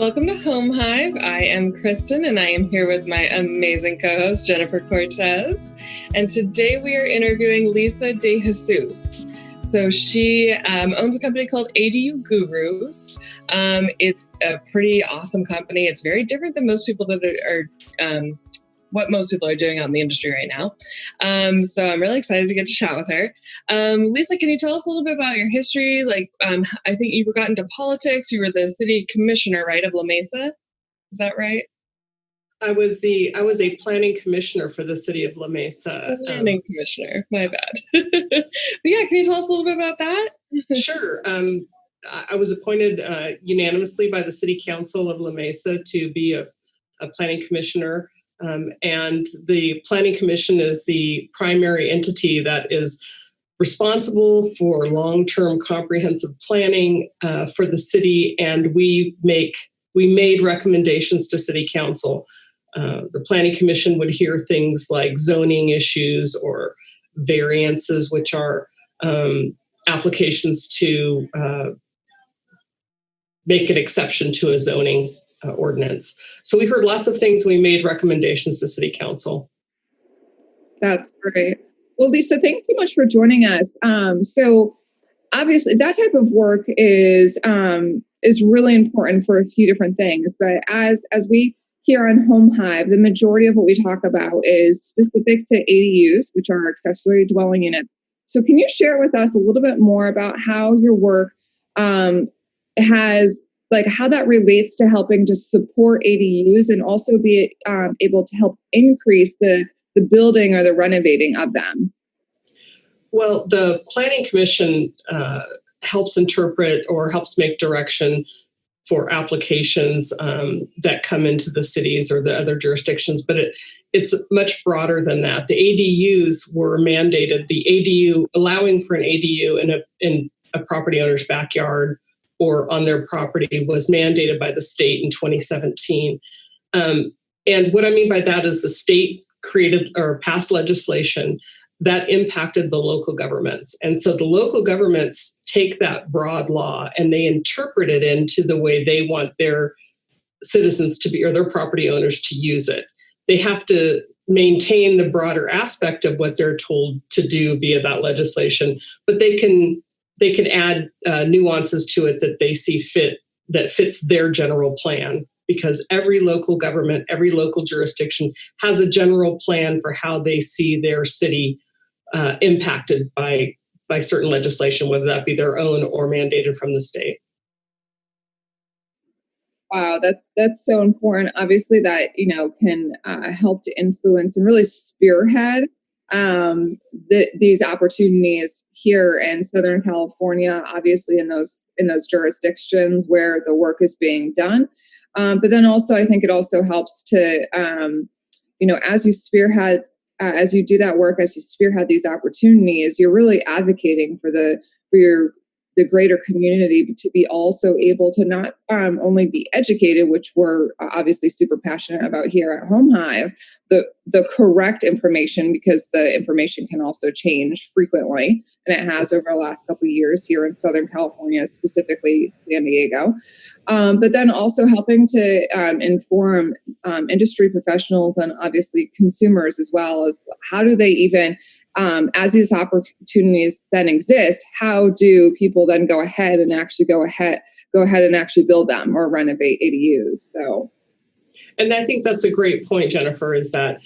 Welcome to Home Hive. I am Kristen, and I am here with my amazing co-host, Jennifer Cortez. And today we are interviewing Lisa De Jesus. So she owns a company called ADU Gurus. It's a pretty awesome company. It's very different than most people that are what most people are doing out in the industry right now. So I'm really excited to get to chat with her. Lisa, can you tell us a little bit about your history? I think you got into politics. You were the city commissioner, right, of La Mesa? Is that right? I was a planning commissioner for the city of La Mesa. Planning commissioner, my bad. But yeah, can you tell us a little bit about that? Sure. I was appointed unanimously by the city council of La Mesa to be a planning commissioner. And the Planning Commission is the primary entity that is responsible for long-term comprehensive planning for the city, and we made recommendations to City Council. The Planning Commission would hear things like zoning issues or variances, which are applications to make an exception to a zoning ordinance. So we heard lots of things. We made recommendations to City Council. That's great. Well, Lisa, thanks so much for joining us. So obviously that type of work is really important for a few different things. But as we here on Home Hive, the majority of what we talk about is specific to ADUs, which are accessory dwelling units. So can you share with us a little bit more about how your work how that relates to helping to support ADUs and also be able to help increase the building or the renovating of them? Well, the Planning Commission helps interpret or helps make direction for applications that come into the cities or the other jurisdictions, but it's much broader than that. The ADUs were mandated. The ADU, allowing for an ADU in a property owner's backyard or on their property, was mandated by the state in 2017. And what I mean by that is the state created or passed legislation that impacted the local governments. And so the local governments take that broad law and they interpret it into the way they want their citizens to be, or their property owners to use it. They have to maintain the broader aspect of what they're told to do via that legislation, but they can add nuances to it that they see fit, that fits their general plan, because every local government, every local jurisdiction has a general plan for how they see their city impacted by certain legislation, whether that be their own or mandated from the state. Wow, that's so important. Obviously, that can help to influence and really spearhead these opportunities here in Southern California, obviously in those jurisdictions where the work is being done. But then also, I think it also helps to, as you spearhead, as you do that work, as you spearhead these opportunities, you're really advocating for the greater community to be also able to not only be educated, which we're obviously super passionate about here at Home Hive, the correct information, because the information can also change frequently, and it has over the last couple of years here in Southern California, specifically San Diego. But then also helping to inform industry professionals and obviously consumers as well, as how do they even as these opportunities then exist, how do people then go ahead and actually build them or renovate ADUs? So, and I think that's a great point, Jennifer, is that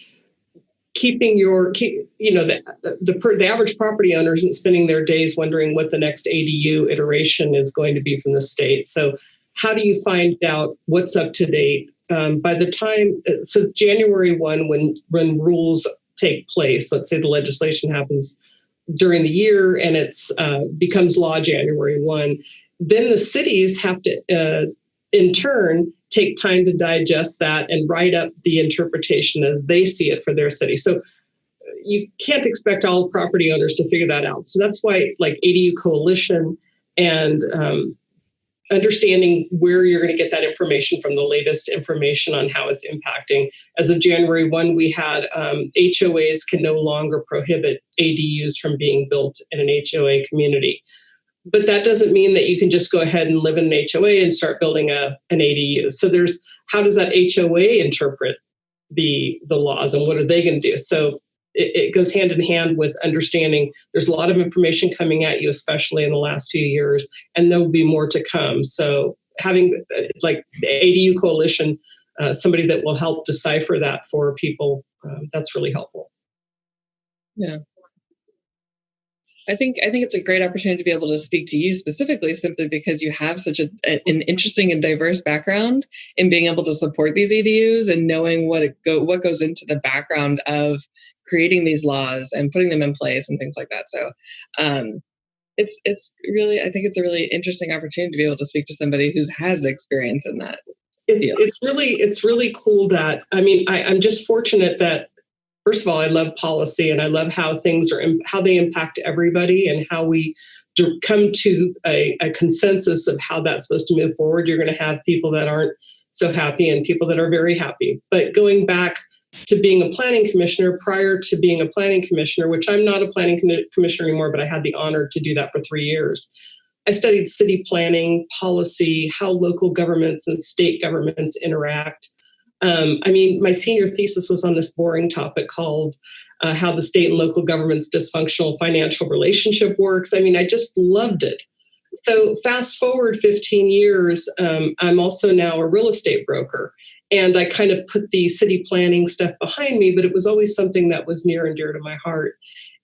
keeping the average property owner isn't spending their days wondering what the next ADU iteration is going to be from the state. So how do you find out what's up to date? By the time, so January 1, when rules take place, let's say the legislation happens during the year and it's becomes law January 1, then the cities have to, in turn, take time to digest that and write up the interpretation as they see it for their city. So you can't expect all property owners to figure that out. So that's why, like, ADU Coalition and understanding where you're going to get that information from, the latest information on how it's impacting. As of January 1, we had HOAs can no longer prohibit ADUs from being built in an HOA community. But that doesn't mean that you can just go ahead and live in an HOA and start building an ADU. So how does that HOA interpret the laws, and what are they going to do? So it goes hand in hand with understanding there's a lot of information coming at you, especially in the last few years, and there'll be more to come. So having like the ADU coalition, somebody that will help decipher that for people, that's really helpful. Yeah. I think it's a great opportunity to be able to speak to you specifically, simply because you have such an interesting and diverse background in being able to support these ADUs and knowing what goes into the background of creating these laws and putting them in place and things like that. So it's really, I think it's a really interesting opportunity to be able to speak to somebody who has experience in that. It's really cool that, I mean, I'm just fortunate that, first of all, I love policy, and I love how how they impact everybody, and how we come to a consensus of how that's supposed to move forward. You're going to have people that aren't so happy and people that are very happy. But going back to being a planning commissioner, prior to being a planning commissioner, which I'm not a planning commissioner anymore, but I had the honor to do that for 3 years. I studied city planning, policy, how local governments and state governments interact. I mean, my senior thesis was on this boring topic called how the state and local government's dysfunctional financial relationship works. I mean, I just loved it. So fast forward 15 years, I'm also now a real estate broker. And I kind of put the city planning stuff behind me, but it was always something that was near and dear to my heart.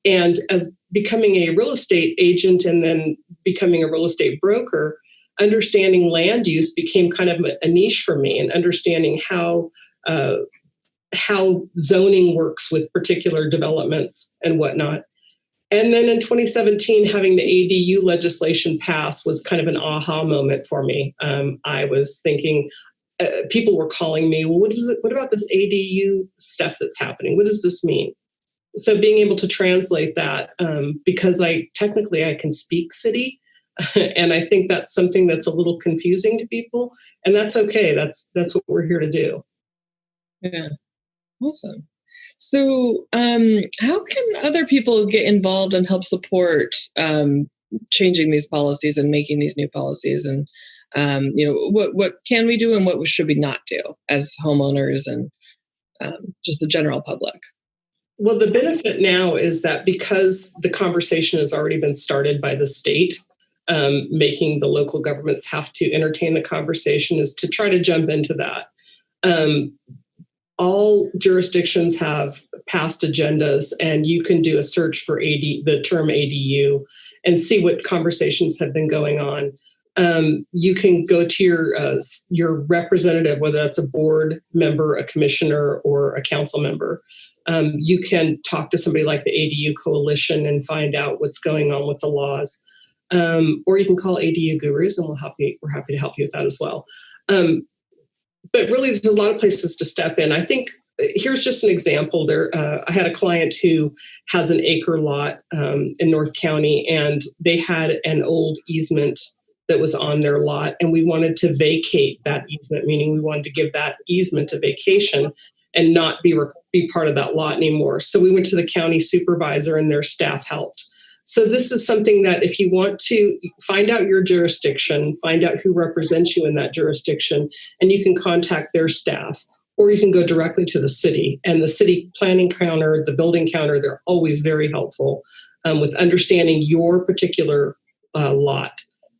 And as becoming a real estate agent and then becoming a real estate broker, understanding land use became kind of a niche for me, and understanding how zoning works with particular developments and whatnot. And then in 2017, having the ADU legislation pass was kind of an aha moment for me. I was thinking, people were calling me, well, what about this ADU stuff that's happening? What does this mean? So being able to translate that, because I can speak city, and I think that's something that's a little confusing to people, and that's okay. That's what we're here to do. Yeah, awesome. So, how can other people get involved and help support changing these policies and making these new policies? And what can we do and what should we not do as homeowners and just the general public? Well, the benefit now is that because the conversation has already been started by the state, making the local governments have to entertain the conversation, is to try to jump into that. All jurisdictions have passed agendas, and you can do a search for the term ADU and see what conversations have been going on. You can go to your representative, whether that's a board member, a commissioner, or a council member. You can talk to somebody like the ADU Coalition and find out what's going on with the laws. Or you can call ADU Gurus, and we're happy to help you with that as well. But really, there's a lot of places to step in. I think here's just an example. I had a client who has an acre lot in North County, and they had an old easement that was on their lot, and we wanted to vacate that easement, meaning we wanted to give that easement a vacation and not be part of that lot anymore. So we went to the county supervisor, and their staff helped. So this is something that if you want to find out your jurisdiction, find out who represents you in that jurisdiction, and you can contact their staff, or you can go directly to the city. And the city planning counter, the building counter, they're always very helpful with understanding your particular lot.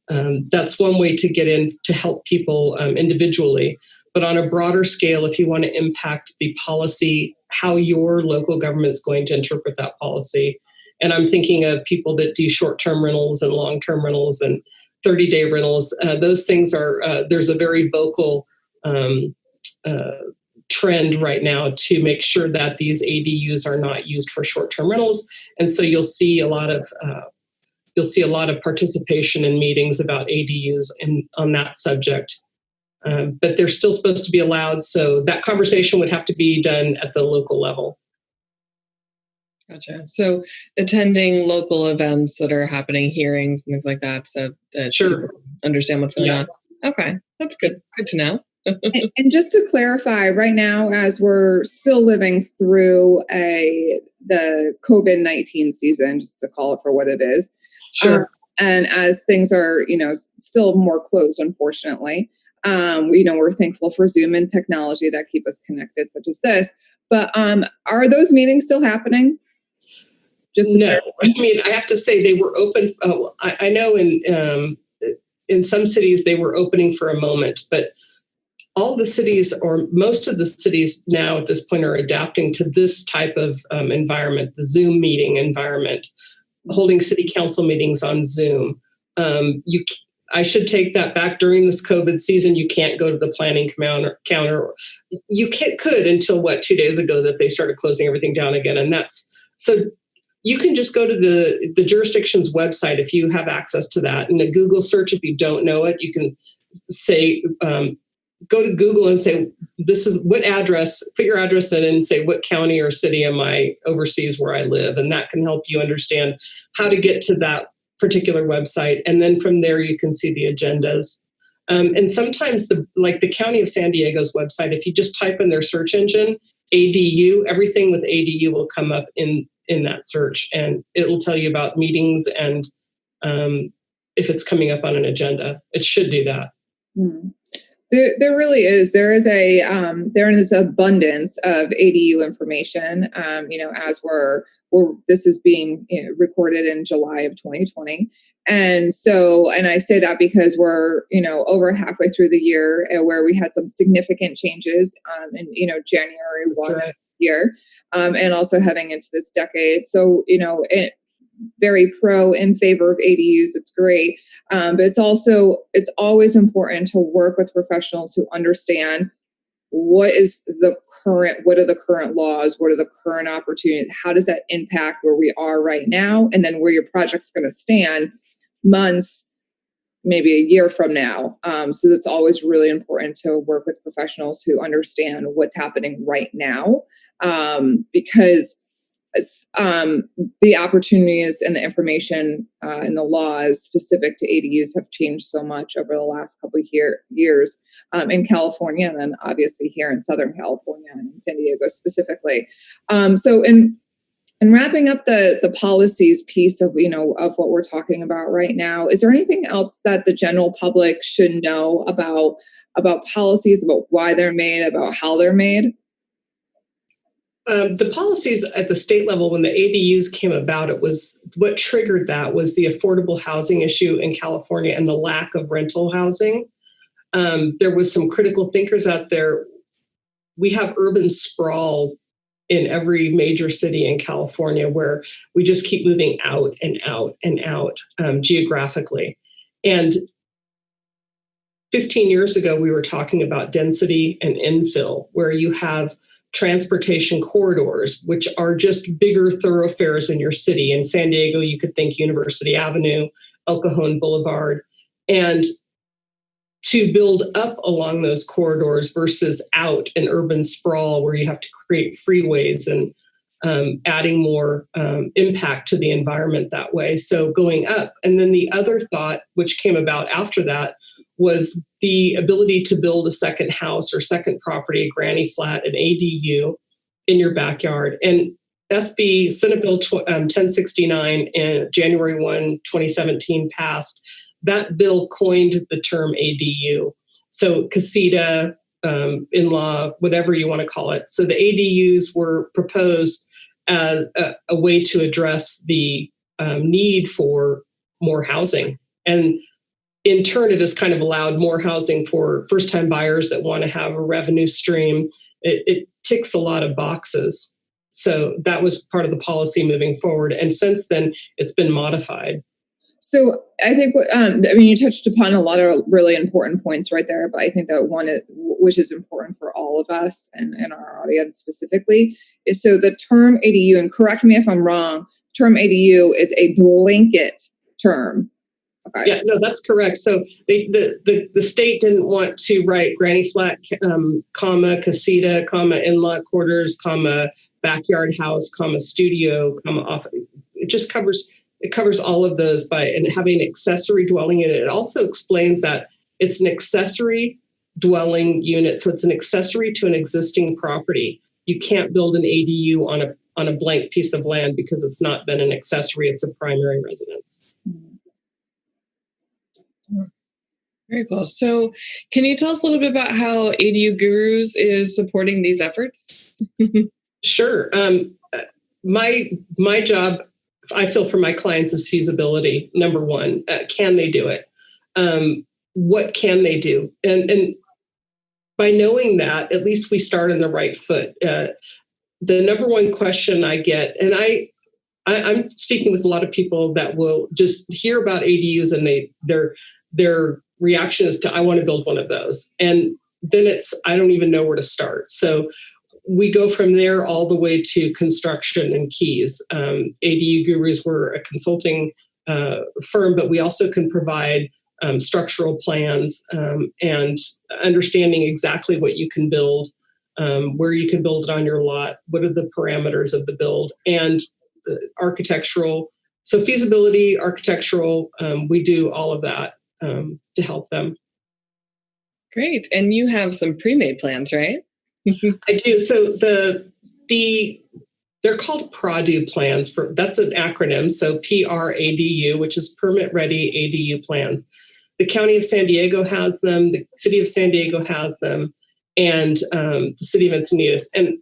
That's one way to get in to help people individually. But on a broader scale, if you want to impact the policy, how your local government's going to interpret that policy. And I'm thinking of people that do short-term rentals and long-term rentals and 30-day rentals. Those things there's a very vocal trend right now to make sure that these ADUs are not used for short-term rentals. And so you'll see a lot of participation in meetings about ADUs on that subject. But they're still supposed to be allowed. So that conversation would have to be done at the local level. Gotcha. So attending local events that are happening, hearings and things like that, so that sure. Understand what's going on. Okay, that's good. Good to know. and just to clarify, right now, as we're still living through the COVID-19 season, just to call it for what it is, sure. And as things are, still more closed, unfortunately, we're thankful for Zoom and technology that keep us connected, such as this. But are those meetings still happening? No, I mean, I have to say they were open. I know in some cities they were opening for a moment, but all the cities, or most of the cities now at this point, are adapting to this type of environment, the Zoom meeting environment, holding city council meetings on Zoom. I should take that back. During this COVID season, you can't go to the planning counter. You could until 2 days ago that they started closing everything down again, and that's so. You can just go to the jurisdiction's website if you have access to that. In a Google search, if you don't know it, you can say, go to Google and say, this is what address, put your address in and say, what county or city am I overseas where I live? And that can help you understand how to get to that particular website. And then from there, you can see the agendas. And sometimes the County of San Diego's website, if you just type in their search engine, ADU, everything with ADU will come up in that search, and it'll tell you about meetings and if it's coming up on an agenda. It should do that. Mm. There really is. There is abundance of ADU information. As this is being recorded in July of 2020, and I say that because we're over halfway through the year where we had some significant changes in January 1 year, and also heading into this decade. So very pro in favor of ADUs. It's great. But it's always important to work with professionals who understand what are the current laws, what are the current opportunities, how does that impact where we are right now, and then where your project's going to stand months, maybe a year from now. So it's always really important to work with professionals who understand what's happening right now, because the opportunities and the information and the laws specific to ADUs have changed so much over the last couple of years in California, and then obviously here in Southern California and San Diego specifically. So in wrapping up the policies piece of what we're talking about right now, is there anything else that the general public should know about policies, about why they're made, about how they're made? The policies at the state level, when the ADUs came about, what triggered that was the affordable housing issue in California and the lack of rental housing. There was some critical thinkers out there. We have urban sprawl in every major city in California where we just keep moving out and out and out geographically. And 15 years ago, we were talking about density and infill, where you have transportation corridors, which are just bigger thoroughfares in your city. In San Diego, you could think University Avenue, El Cajon Boulevard, and to build up along those corridors versus out in urban sprawl where you have to create freeways and adding more impact to the environment that way. So going up. And then the other thought, which came about after that, was the ability to build a second house or second property, a granny flat, an ADU in your backyard. And Senate Bill 1069 in January 1, 2017 passed. That bill coined the term ADU. So casita, in-law, whatever you want to call it. So the ADUs were proposed as a way to address the need for more housing. And in turn, it has kind of allowed more housing for first-time buyers that want to have a revenue stream. It ticks a lot of boxes. So that was part of the policy moving forward. And since then, it's been modified. So I think, you touched upon a lot of really important points right there, but I think that one, which is important for all of us and our audience specifically, is so the term ADU, and correct me if I'm wrong, term ADU is a blanket term. Okay. Yeah, no, that's correct. So the state didn't want to write granny flat, comma, casita, comma, in-law quarters, comma, backyard house, comma, studio, comma, office. It covers all of those and having an accessory dwelling unit. It also explains that it's an accessory dwelling unit. So it's an accessory to an existing property. You can't build an ADU on a blank piece of land because it's not been an accessory, it's a primary residence. Very cool. So can you tell us a little bit about how ADU Gurus is supporting these efforts? Sure. My job, I feel, for my clients is feasibility. Number one, can they do it? What can they do? And by knowing that, at least we start on the right foot. The number one question I get, and I'm speaking with a lot of people that will just hear about ADUs and their reaction is to, I want to build one of those. And then it's, I don't even know where to start. So we go from there all the way to construction and keys. ADU Gurus, we're a consulting firm, but we also can provide structural plans and understanding exactly what you can build, where you can build it on your lot, what are the parameters of the build, and architectural. So feasibility, architectural, we do all of that to help them. Great. And you have some pre-made plans, right? I do. So they're called PRADU plans. That's an acronym. So PRADU, which is permit ready ADU plans. The County of San Diego has them. The City of San Diego has them, and the City of Encinitas. And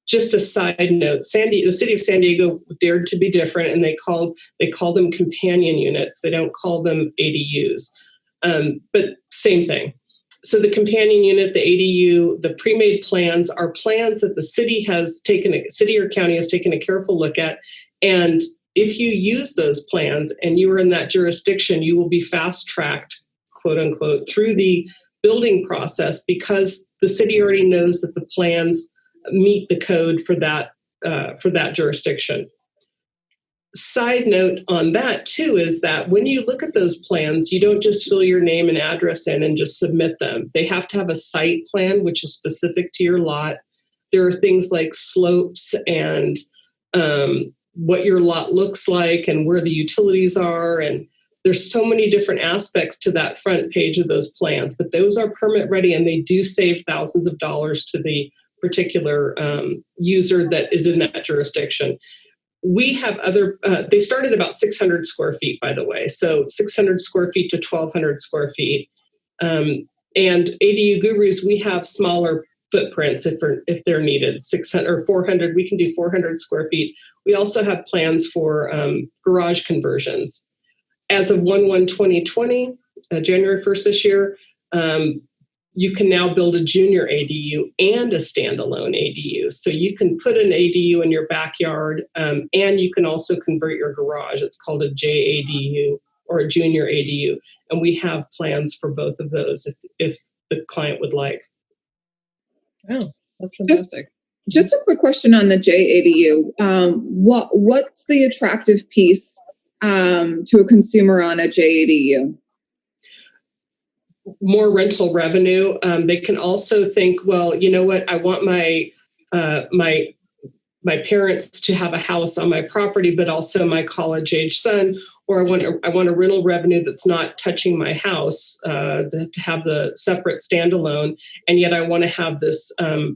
just a side note, the City of San Diego dared to be different, and they call them companion units. They don't call them ADUs, but same thing. So the companion unit, the ADU, the pre-made plans are plans that the city or county has taken a careful look at. And if you use those plans and you are in that jurisdiction, you will be fast-tracked, quote unquote, through the building process because the city already knows that the plans meet the code for that jurisdiction. Side note on that too is that when you look at those plans, you don't just fill your name and address in and just submit them. They have to have a site plan, which is specific to your lot. There are things like slopes and what your lot looks like and where the utilities are. And there's so many different aspects to that front page of those plans, but those are permit ready and they do save thousands of dollars to the particular user that is in that jurisdiction. We have they started about 600 square feet, by the way. So 600 square feet to 1,200 square feet. And ADU Gurus, we have smaller footprints if they're needed, 600 or 400. We can do 400 square feet. We also have plans for garage conversions. As of 1/1/2020, January 1st this year, you can now build a junior ADU and a standalone ADU. So you can put an ADU in your backyard and you can also convert your garage. It's called a JADU or a junior ADU. And we have plans for both of those if the client would like. Oh, that's fantastic. Just a quick question on the JADU. What's the attractive piece to a consumer on a JADU? More rental revenue. They can also think, well, you know what? I want my parents to have a house on my property, but also my college-age son, or I want a rental revenue that's not touching my house to have the separate standalone, and yet I want to have this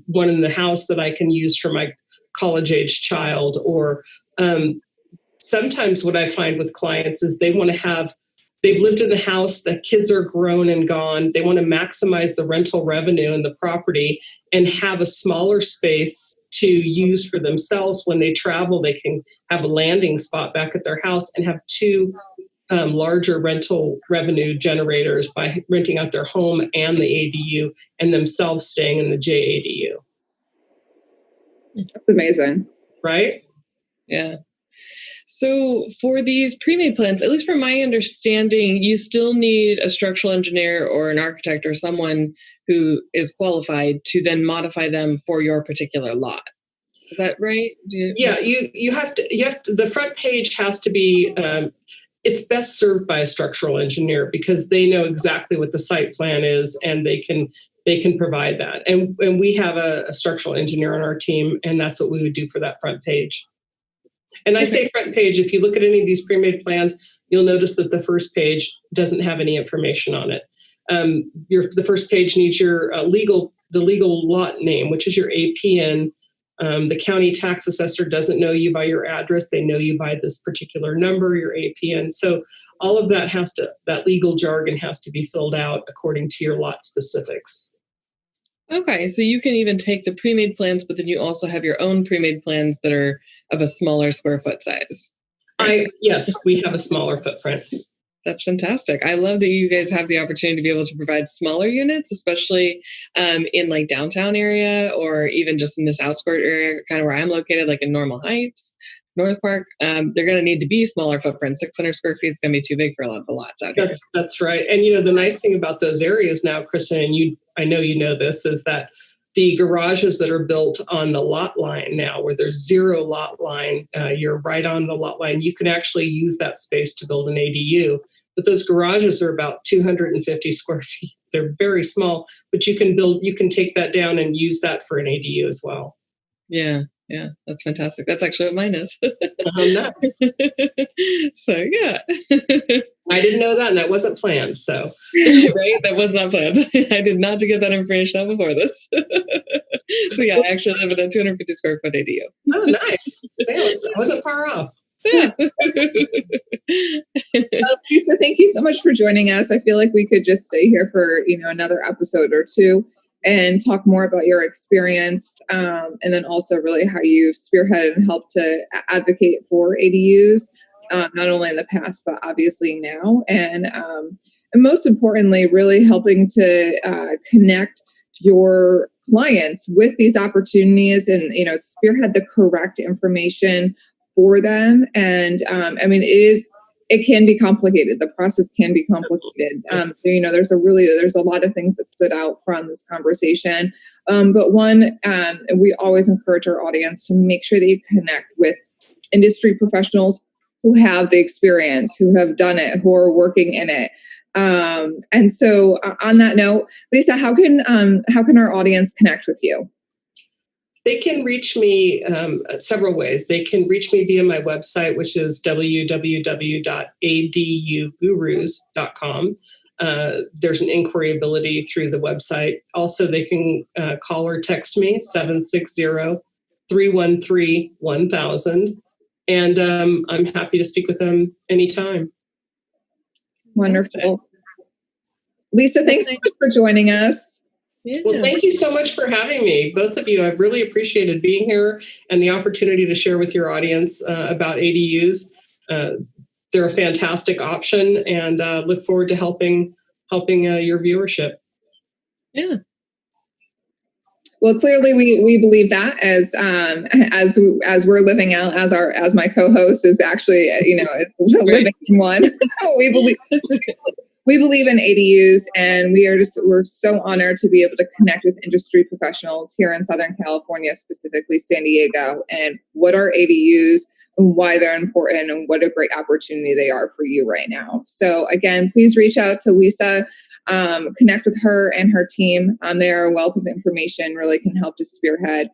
one in the house that I can use for my college-age child. Or sometimes what I find with clients is they've lived in the house, the kids are grown and gone. They want to maximize the rental revenue in the property and have a smaller space to use for themselves. When they travel, they can have a landing spot back at their house and have two larger rental revenue generators by renting out their home and the ADU and themselves staying in the JADU. That's amazing. Right? Yeah. So for these pre-made plans, at least from my understanding, you still need a structural engineer or an architect or someone who is qualified to then modify them for your particular lot. Is that right? You have to, the front page has to be, it's best served by a structural engineer because they know exactly what the site plan is and they can provide that. And we have a structural engineer on our team, and that's what we would do for that front page. And I say front page, if you look at any of these pre-made plans, you'll notice that the first page doesn't have any information on it. The first page needs your legal lot name, which is your APN, The county tax assessor doesn't know you by your address. They know you by this particular number, your APN. So all of that that legal jargon has to be filled out according to your lot specifics. Okay, so you can even take the pre-made plans, but then you also have your own pre-made plans that are of a smaller square foot size. Yes, we have a smaller footprint. That's fantastic. I love that you guys have the opportunity to be able to provide smaller units, especially in like downtown area or even just in this outskirt area, kind of where I'm located, like in Normal Heights, North Park. They're going to need to be smaller footprints. 600 square feet is going to be too big for a lot of the lots out here. That's right. And, the nice thing about those areas now, Kristen, and I know you know this, is that the garages that are built on the lot line now, where there's zero lot line, you're right on the lot line, you can actually use that space to build an ADU. But those garages are about 250 square feet. They're very small, but you can take that down and use that for an ADU as well. Yeah, that's fantastic. That's actually what mine is. Nice. So, yeah. I didn't know that, and that wasn't planned, so. Right? That was not planned. I did not get that information out before this. So, yeah, I actually live in a 250 square foot ADU. Oh, nice. I wasn't far off. Yeah. Lisa, thank you so much for joining us. I feel like we could just stay here for another episode or two and talk more about your experience, and then also really how you've spearheaded and helped to advocate for ADUs, not only in the past but obviously now, and most importantly, really helping to connect your clients with these opportunities and spearhead the correct information for them. And it can be complicated. The process can be complicated. There's a lot of things that stood out from this conversation. But one, we always encourage our audience to make sure that you connect with industry professionals who have the experience, who have done it, who are working in it. And so on that note, Lisa, how can our audience connect with you? They can reach me several ways. They can reach me via my website, which is www.adugurus.com. There's an inquiry ability through the website. Also, they can call or text me, 760-313-1000. And I'm happy to speak with them anytime. Wonderful. Lisa, thanks so much for joining us. Yeah. Well, thank you so much for having me, both of you. I've really appreciated being here and the opportunity to share with your audience about ADUs. They're a fantastic option, and look forward to helping your viewership. Yeah. Well, clearly we believe that as we're living out, as my co-host is actually it's living in one. We believe in ADUs, and we're so honored to be able to connect with industry professionals here in Southern California, specifically San Diego, and what are ADUs and why they're important and what a great opportunity they are for you right now. So again, please reach out to Lisa, connect with her and her team. They are a wealth of information, really can help to spearhead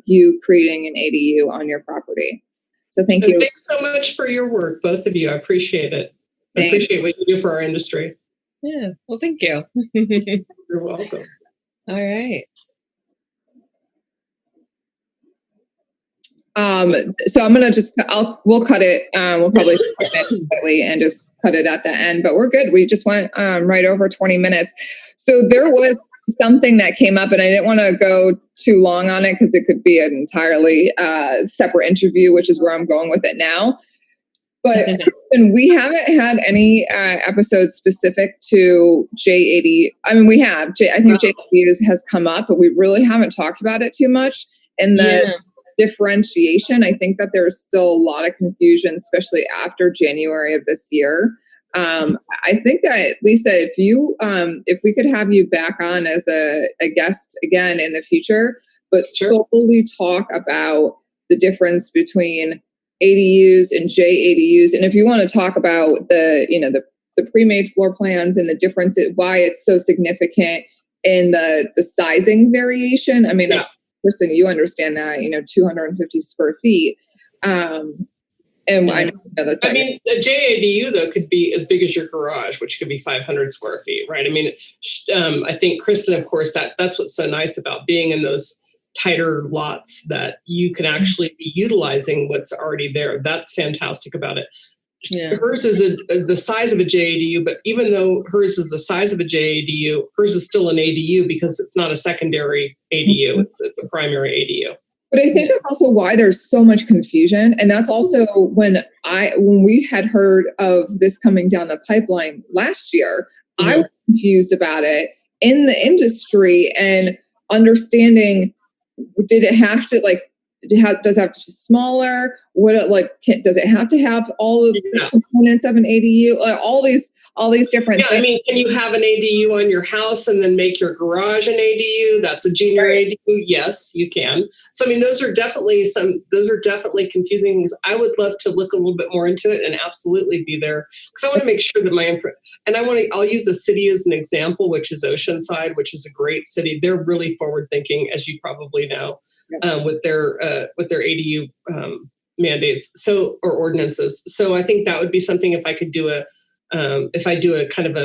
you creating an ADU on your property. So thank you. Thanks so much for your work, both of you. I appreciate it. Thanks. I appreciate what you do for our industry. Yeah. Well, thank you. You're welcome. All right. So I'm going to we'll cut it. We'll probably cut it slightly and just cut it at the end, but we're good. We just went right over 20 minutes. So there was something that came up, and I didn't want to go too long on it because it could be an entirely separate interview, which is where I'm going with it now. But we haven't had any episodes specific to J80. I mean, we have. I think J80 has come up, but we really haven't talked about it too much. And the differentiation, I think that there's still a lot of confusion, especially after January of this year. I think that, Lisa, if we could have you back on as a guest again in the future, but solely talk about the difference between ADUs and JADUs. And if you want to talk about the pre-made floor plans and the difference, why it's so significant in the sizing variation. I mean, Kristen, you understand that, 250 square feet. And I mean, a JADU though could be as big as your garage, which could be 500 square feet, right? I mean, I think Kristen, of course, that's what's so nice about being in those tighter lots that you can actually be utilizing what's already there. That's fantastic about it. Yeah. Hers is the size of a JADU, but even though hers is the size of a JADU, hers is still an ADU because it's not a secondary ADU. It's a primary ADU. But I think that's also why there's so much confusion. And that's also when we had heard of this coming down the pipeline last year, I was confused about it in the industry and understanding, did it have to does it have to be smaller? Does it have to have all of the components of an ADU? All these different things. I mean, can you have an ADU on your house and then make your garage an ADU? That's a junior ADU. Yes, you can. So, I mean, those are definitely confusing things. I would love to look a little bit more into it and absolutely be there because I want to make sure that I'll use the city as an example, which is Oceanside, which is a great city. They're really forward thinking, as you probably know, with their ADU mandates, or ordinances. So I think that would be something if I could do if I do a kind of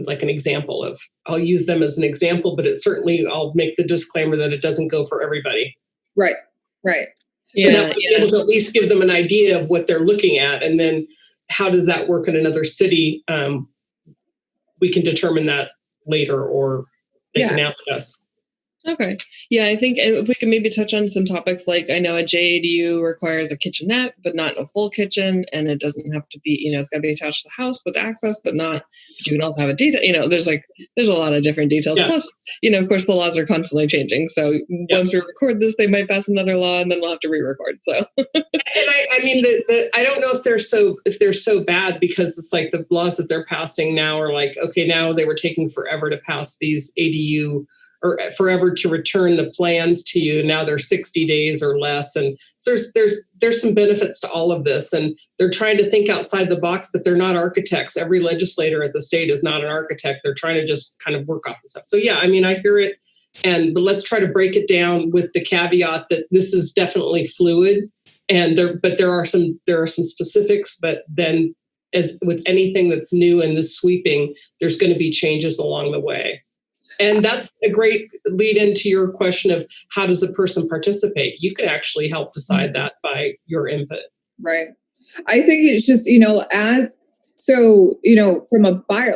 like an example of, I'll use them as an example, but I'll make the disclaimer that it doesn't go for everybody. Right. Yeah. But be able to at least give them an idea of what they're looking at. And then how does that work in another city? We can determine that later, or they can ask us. Okay. Yeah, I think if we can maybe touch on some topics like, I know a JADU requires a kitchenette, but not a full kitchen, and it doesn't have to be, it's got to be attached to the house with access, but you can also have a detail, there's a lot of different details. Yeah. Plus, of course, the laws are constantly changing. So once we record this, they might pass another law and then we'll have to re-record. So, and I mean, I don't know if they're so bad, because it's like the laws that they're passing now are like, okay, now they were taking forever to pass these ADU, or forever to return the plans to you. Now they're 60 days or less. And so there's some benefits to all of this. And they're trying to think outside the box, but they're not architects. Every legislator at the state is not an architect. They're trying to just kind of work off the stuff. So yeah, I mean, I hear it. But let's try to break it down with the caveat that this is definitely fluid. But there are some specifics, but then as with anything that's new and this sweeping, there's going to be changes along the way. And that's a great lead into your question of how does a person participate? You can actually help decide that by your input. Right. I think it's just, from a buyer,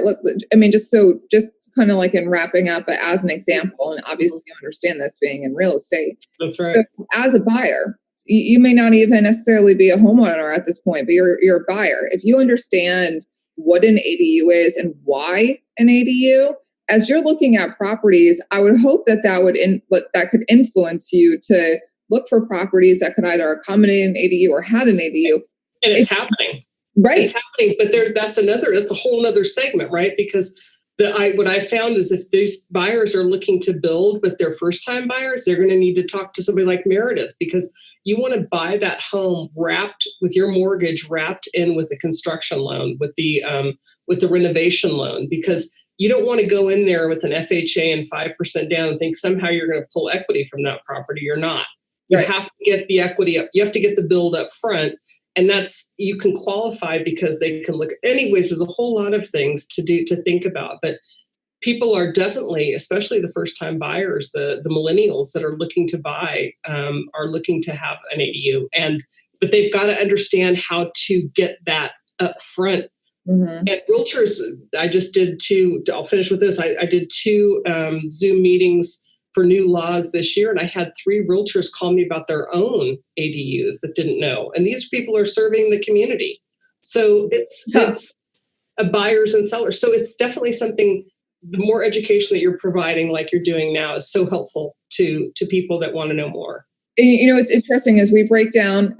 just kind of like in wrapping up, but as an example, and obviously you understand this being in real estate. That's right. So as a buyer, you may not even necessarily be a homeowner at this point, but you're a buyer. If you understand what an ADU is and why an ADU, as you're looking at properties, I would hope that could influence you to look for properties that could either accommodate an ADU or had an ADU. And it's happening. Right. It's happening, but that's a whole other segment, right? Because what I found is if these buyers are looking to build, but they're first-time buyers, they're going to need to talk to somebody like Meredith, because you want to buy that home wrapped with your mortgage, wrapped in with the construction loan, with the renovation loan, because you don't want to go in there with an FHA and 5% down and think somehow you're going to pull equity from that property. You're not. You have to get the equity up. You have to get the build up front. And you can qualify because they can look. Anyways, there's a whole lot of things to think about. But people are definitely, especially the first time buyers, the millennials that are looking to buy, are looking to have an ADU. But they've got to understand how to get that up front. Mm-hmm. And realtors, I just did I'll finish with this. I did 2 Zoom meetings for new laws this year, and I had 3 realtors call me about their own ADUs that didn't know. And these people are serving the community. So it's a buyers and sellers. So it's definitely something, the more education that you're providing, like you're doing now, is so helpful to people that want to know more. And, it's interesting as we break down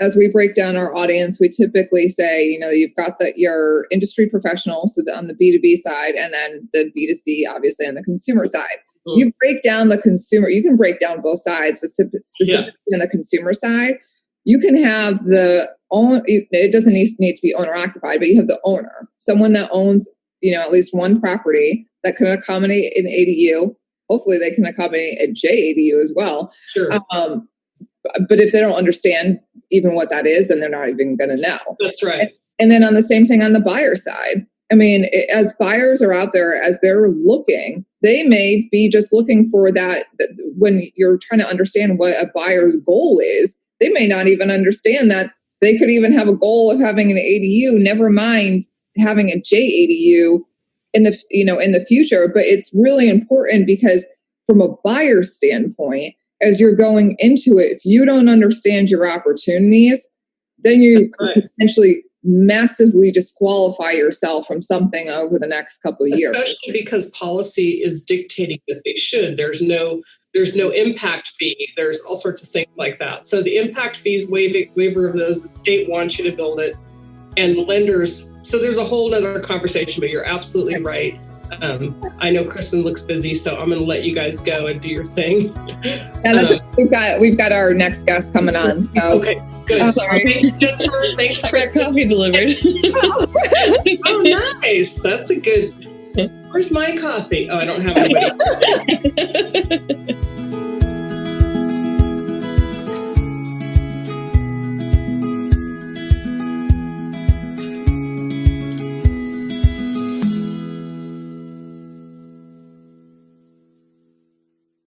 our audience, we typically say, you've got your industry professionals on the B2B side, and then the B2C, obviously, on the consumer side. Mm. You break down the consumer, you can break down both sides, but specifically on the consumer side, you can have it doesn't need to be owner occupied, but you have the owner, someone that owns, at least one property that can accommodate an ADU. Hopefully they can accommodate a JADU as well. Sure. But if they don't understand even what that is, then they're not even going to know. That's right. And then on the same thing on the buyer side. I mean, as buyers are out there, as they're looking, they may be just looking for that. When you're trying to understand what a buyer's goal is, they may not even understand that they could even have a goal of having an ADU, never mind having a JADU in the future. But it's really important because from a buyer standpoint, as you're going into it, if you don't understand your opportunities, then you could potentially massively disqualify yourself from something over the next couple of years. Especially because policy is dictating that they should. There's no impact fee. There's all sorts of things like that. So the impact fees, waiver of those, the state wants you to build it, and the lenders. So there's a whole other conversation, but you're absolutely right. I know Kristen looks busy, so I'm going to let you guys go and do your thing. And we've got our next guest coming on. So. Okay, good. Sorry. Thank you, Jennifer. Thanks, Kristen. I got coffee delivered. Oh, nice. That's a good. Where's my coffee? Oh, I don't have anybody.